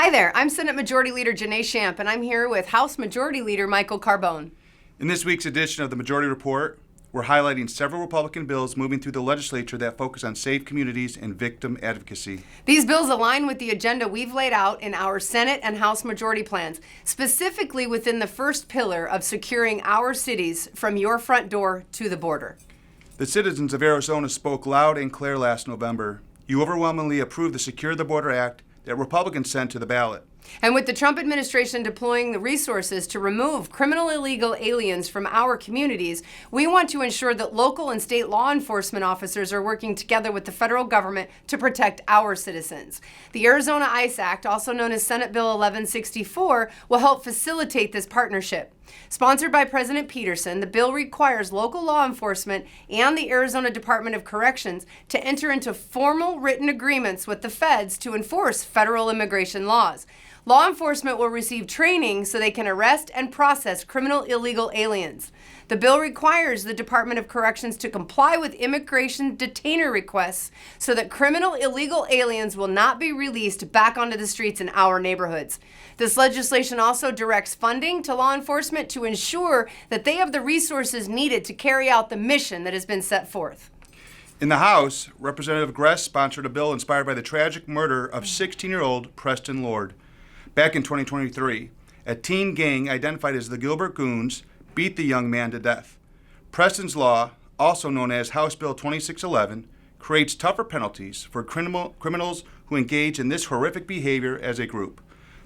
Hi there, I'm Senate Majority Leader Janae Shamp, and I'm here with House Majority Leader Michael Carbone. In this week's edition of the Majority Report, we're highlighting several Republican bills moving through the legislature that focus on safe communities and victim advocacy. These bills align with the agenda we've laid out in our Senate and House Majority plans, specifically within the first pillar of securing our cities from your front door to the border. The citizens of Arizona spoke loud and clear last November. You overwhelmingly approved the Secure the Border Act that Republicans sent to the ballot. And with the Trump administration deploying the resources to remove criminal illegal aliens from our communities, we want to ensure that local and state law enforcement officers are working together with the federal government to protect our citizens. The Arizona ICE Act, also known as Senate Bill 1164, will help facilitate this partnership. Sponsored by President Peterson, the bill requires local law enforcement and the Arizona Department of Corrections to enter into formal written agreements with the feds to enforce federal immigration laws. Law enforcement will receive training so they can arrest and process criminal illegal aliens. The bill requires the Department of Corrections to comply with immigration detainer requests so that criminal illegal aliens will not be released back onto the streets in our neighborhoods. This legislation also directs funding to law enforcement to ensure that they have the resources needed to carry out the mission that has been set forth. In the House, Representative Gress sponsored a bill inspired by the tragic murder of 16-year-old Preston Lord. Back in 2023, a teen gang identified as the Gilbert Goons beat the young man to death. Preston's law, also known as House Bill 2611, creates tougher penalties for criminals who engage in this horrific behavior as a group.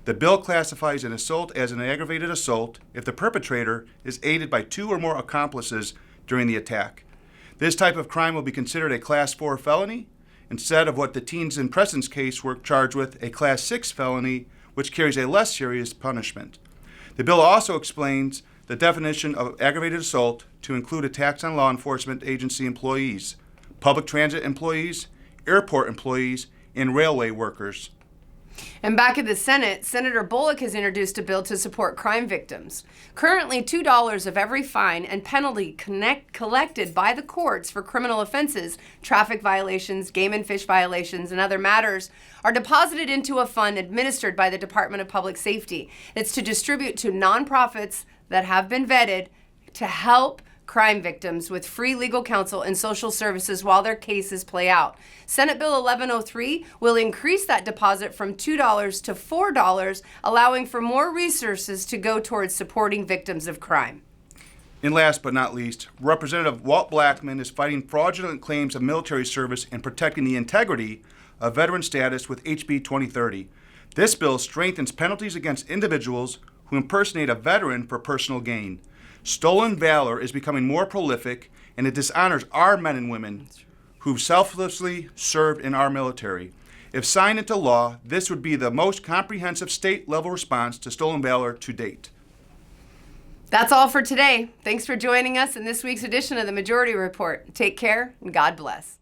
The bill classifies an assault as an aggravated assault if the perpetrator is aided by two or more accomplices during the attack. This type of crime will be considered a Class 4 felony instead of what the teens in Preston's case were charged with, a Class 6 felony, which carries a less serious punishment. The bill also explains the definition of aggravated assault to include attacks on law enforcement agency employees, public transit employees, airport employees, and railway workers. And back at the Senate, Senator Bullock has introduced a bill to support crime victims. Currently, $2 of every fine and penalty collected by the courts for criminal offenses, traffic violations, game and fish violations, and other matters are deposited into a fund administered by the Department of Public Safety. It's to distribute to nonprofits that have been vetted to help crime victims with free legal counsel and social services while their cases play out. Senate Bill 1103 will increase that deposit from $2 to $4, allowing for more resources to go towards supporting victims of crime. And last but not least, Representative Walt Blackman is fighting fraudulent claims of military service and protecting the integrity of veteran status with HB 2030. This bill strengthens penalties against individuals who impersonate a veteran for personal gain. Stolen valor is becoming more prolific, and it dishonors our men and women who've selflessly served in our military. If signed into law, this would be the most comprehensive state-level response to stolen valor to date. That's all for today. Thanks for joining us in this week's edition of the Majority Report. Take care, and God bless.